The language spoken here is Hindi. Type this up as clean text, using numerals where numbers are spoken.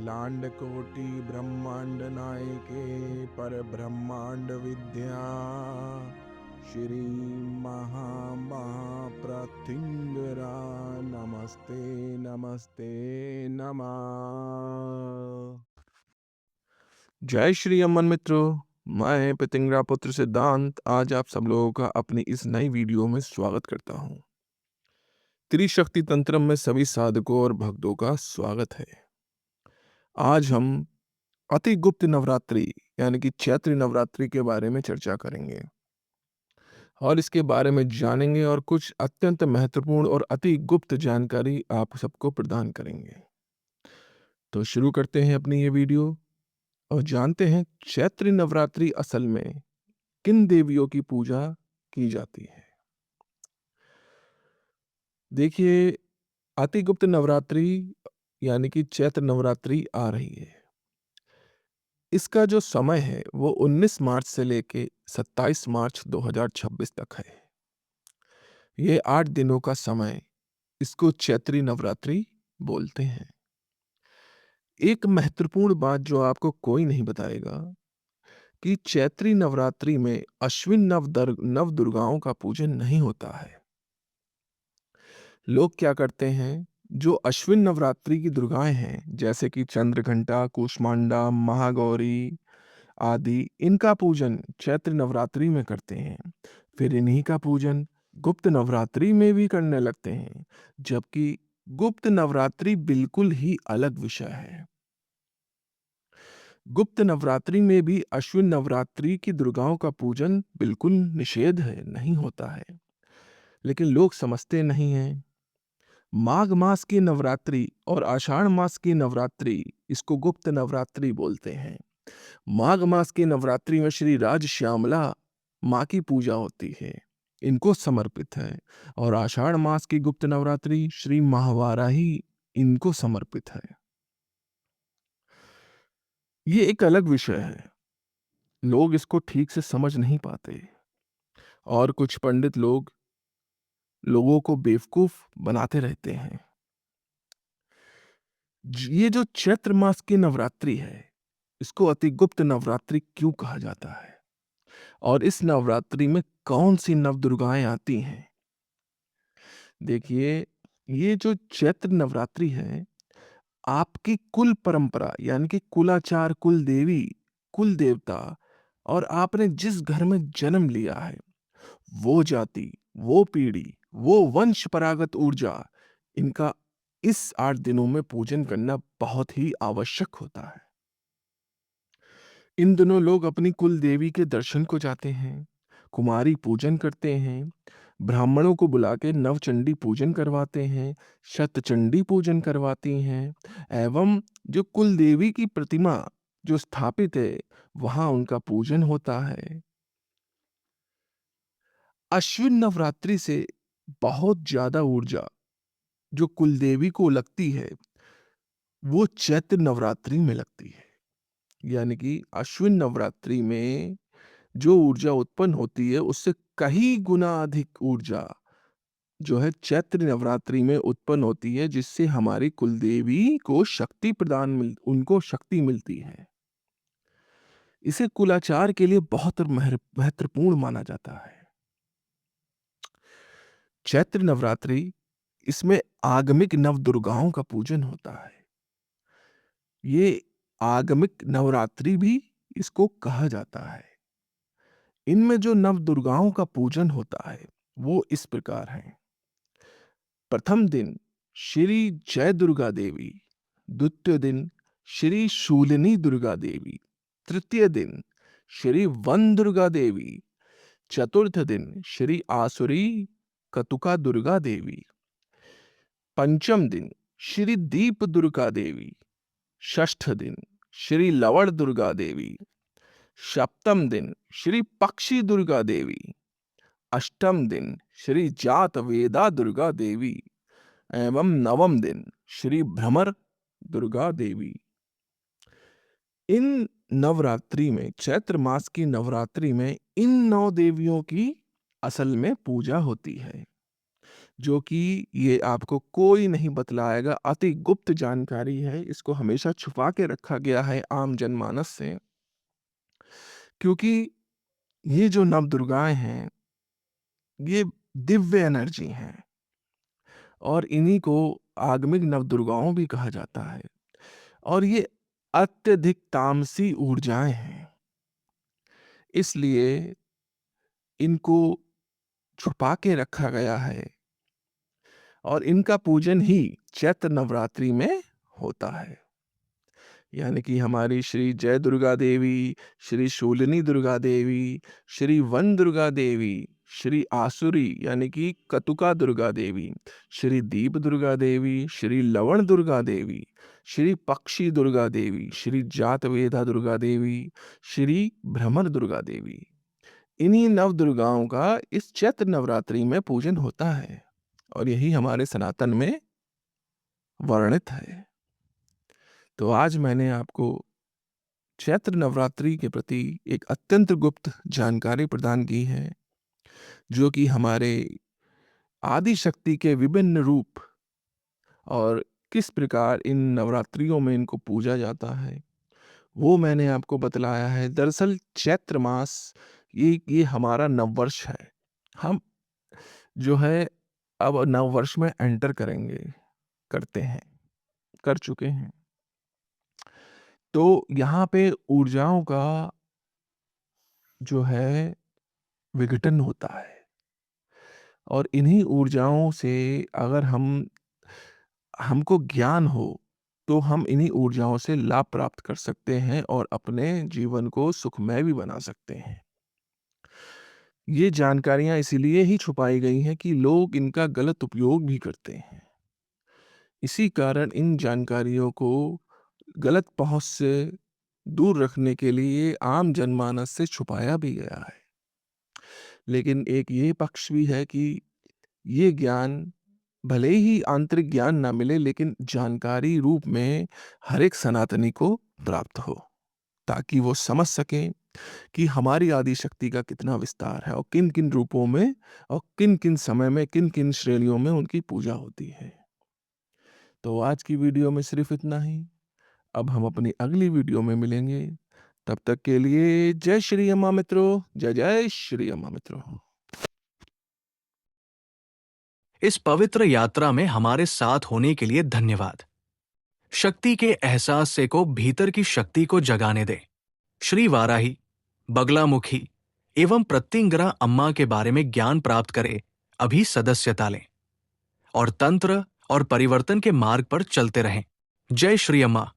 अखिलांड कोटि ब्रह्मांड नायके पर ब्रह्मांड विद्या श्री महाप्रथिंगरा नमस्ते नमस्ते नमः। जय श्री अमन मित्रों, मैं पितिंगरा पुत्र सिद्धांत आज आप सब लोगों का अपनी इस नई वीडियो में स्वागत करता हूं। त्रिशक्ति तंत्र में सभी साधकों और भक्तों का स्वागत है। आज हम अति गुप्त नवरात्रि यानी कि चैत्र नवरात्रि के बारे में चर्चा करेंगे और इसके बारे में जानेंगे और कुछ अत्यंत महत्वपूर्ण और अति गुप्त जानकारी आप सबको प्रदान करेंगे। तो शुरू करते हैं अपनी ये वीडियो और जानते हैं चैत्र नवरात्रि असल में किन देवियों की पूजा की जाती है। देखिए, अति गुप्त नवरात्रि यानी कि चैत्र नवरात्रि आ रही है। इसका जो समय है वो 19 मार्च से लेके 27 मार्च 2026 तक है। ये 8 दिनों का समय, इसको चैत्री नवरात्रि बोलते हैं। एक महत्वपूर्ण बात जो आपको कोई नहीं बताएगा कि चैत्री नवरात्रि में अश्विन नव दुर्गाओं का पूजन नहीं होता है। लोग क्या करते हैं, जो अश्विन नवरात्रि की दुर्गाएं हैं जैसे कि चंद्रघंटा, कूष्मांडा, महागौरी आदि, इनका पूजन चैत्र नवरात्रि में करते हैं। फिर इन्हीं का पूजन गुप्त नवरात्रि में भी करने लगते हैं, जबकि गुप्त नवरात्रि बिल्कुल ही अलग विषय है। गुप्त नवरात्रि में भी अश्विन नवरात्रि की दुर्गाओं का पूजन बिल्कुल निषेध है, नहीं होता है, लेकिन लोग समझते नहीं हैं। माघ मास की नवरात्रि और आषाढ़ मास की नवरात्रि, इसको गुप्त नवरात्रि बोलते हैं। माघ मास की नवरात्रि में श्री राज श्यामला माँ की पूजा होती है, इनको समर्पित है। और आषाढ़ मास की गुप्त नवरात्रि श्री महावाराही, इनको समर्पित है। ये एक अलग विषय है, लोग इसको ठीक से समझ नहीं पाते और कुछ पंडित लोग लोगों को बेवकूफ बनाते रहते हैं। ये जो चैत्र मास की नवरात्रि है, इसको अति गुप्त नवरात्रि क्यों कहा जाता है और इस नवरात्रि में कौन सी नवदुर्गाएं आती हैं? देखिए, ये जो चैत्र नवरात्रि है, आपकी कुल परंपरा यानी कि कुलाचार, कुल देवी, कुल देवता और आपने जिस घर में जन्म लिया है, वो जाति, वो पीढ़ी, वो वंश परागत ऊर्जा, इनका इस 8 दिनों में पूजन करना बहुत ही आवश्यक होता है। इन दिनों लोग अपनी कुल देवी के दर्शन को जाते हैं, कुमारी पूजन करते हैं, ब्राह्मणों को बुला के नवचंडी पूजन करवाते हैं, शतचंडी पूजन करवाती हैं एवं जो कुल देवी की प्रतिमा जो स्थापित है, वहां उनका पूजन होता है। अश्विन नवरात्रि से बहुत ज्यादा ऊर्जा जो कुल देवी को लगती है, वो चैत्र नवरात्रि में लगती है। यानी कि अश्विन नवरात्रि में जो ऊर्जा उत्पन्न होती है, उससे कई गुना अधिक ऊर्जा जो है चैत्र नवरात्रि में उत्पन्न होती है, जिससे हमारी कुलदेवी को उनको शक्ति मिलती है। इसे कुलाचार के लिए बहुत महत्वपूर्ण माना जाता है। चैत्र नवरात्रि, इसमें आगमिक नवदुर्गाओं का पूजन होता है। ये आगमिक नवरात्रि भी इसको कहा जाता है। इनमें जो नवदुर्गाओं का पूजन होता है, वो इस प्रकार है। प्रथम दिन श्री जय दुर्गा देवी, द्वितीय दिन श्री शूलिनी दुर्गा देवी, तृतीय दिन श्री वन दुर्गा देवी, चतुर्थ दिन श्री आसुरी कतुका दुर्गा देवी, पंचम दिन श्री दीप दुर्गा देवी, षष्ठ दिन श्री लवण दुर्गा देवी, सप्तम दिन श्री पक्षी दुर्गा देवी, अष्टम दिन श्री जात वेदा दुर्गा देवी एवं नवम दिन श्री भ्रमर दुर्गा देवी। इन नवरात्रि में, चैत्र मास की नवरात्रि में, इन 9 देवियों की असल में पूजा होती है। जो कि ये आपको कोई नहीं बतलाएगा, अति गुप्त जानकारी है, इसको हमेशा छुपा के रखा गया है आम जनमानस से। क्योंकि ये जो नवदुर्गाएँ हैं, ये दिव्य एनर्जी हैं और इन्हीं को आगमिक नवदुर्गाओं भी कहा जाता है और ये अत्यधिक तामसी ऊर्जाएँ हैं। इसलिए इनको छुपा के रखा गया है और इनका पूजन ही चैत्र नवरात्रि में होता है। यानी कि हमारी श्री जय दुर्गा देवी, श्री शूलिनी दुर्गा देवी, श्री वन दुर्गा देवी, श्री आसुरी यानी कि कतुका दुर्गा देवी, श्री दीप दुर्गा देवी, श्री लवण दुर्गा देवी, श्री पक्षी दुर्गा देवी, श्री जातवेदा दुर्गा देवी, श्री भ्रमर दुर्गा देवी, इन्हीं नव दुर्गाओं का इस चैत्र नवरात्रि में पूजन होता है और यही हमारे सनातन में वर्णित है। तो आज मैंने आपको चैत्र नवरात्रि के प्रति एक अत्यंत गुप्त जानकारी प्रदान की है, जो कि हमारे आदि शक्ति के विभिन्न रूप और किस प्रकार इन नवरात्रियों में इनको पूजा जाता है, वो मैंने आपको बतलाया है। दरअसल चैत्र मास ये हमारा नववर्ष है। हम जो है अब नववर्ष में एंटर करते हैं, कर चुके हैं। तो यहाँ पे ऊर्जाओं का जो है विघटन होता है और इन्हीं ऊर्जाओं से अगर हमको ज्ञान हो तो हम इन्हीं ऊर्जाओं से लाभ प्राप्त कर सकते हैं और अपने जीवन को सुखमय भी बना सकते हैं। ये जानकारियां इसीलिए ही छुपाई गई हैं कि लोग इनका गलत उपयोग भी करते हैं। इसी कारण इन जानकारियों को गलत पहुंच से दूर रखने के लिए आम जनमानस से छुपाया भी गया है। लेकिन एक ये पक्ष भी है कि ये ज्ञान भले ही आंतरिक ज्ञान ना मिले, लेकिन जानकारी रूप में हर एक सनातनी को प्राप्त हो, ताकि वो समझ सकें कि हमारी आदि शक्ति का कितना विस्तार है और किन किन रूपों में और किन किन समय में किन किन श्रेणियों में उनकी पूजा होती है। तो आज की वीडियो में सिर्फ इतना ही। अब हम अपनी अगली वीडियो में मिलेंगे। तब तक के लिए जय श्री अम्मा मित्रों, जय जय श्री अम्मा मित्रों। इस पवित्र यात्रा में हमारे साथ होने के लिए धन्यवाद। शक्ति के एहसास से को भीतर की शक्ति को जगाने दे। श्री वाराही, बगलामुखी एवं प्रत्यंगिरा अम्मा के बारे में ज्ञान प्राप्त करे, अभी सदस्यता लें और तंत्र और परिवर्तन के मार्ग पर चलते रहें। जय श्री अम्मा।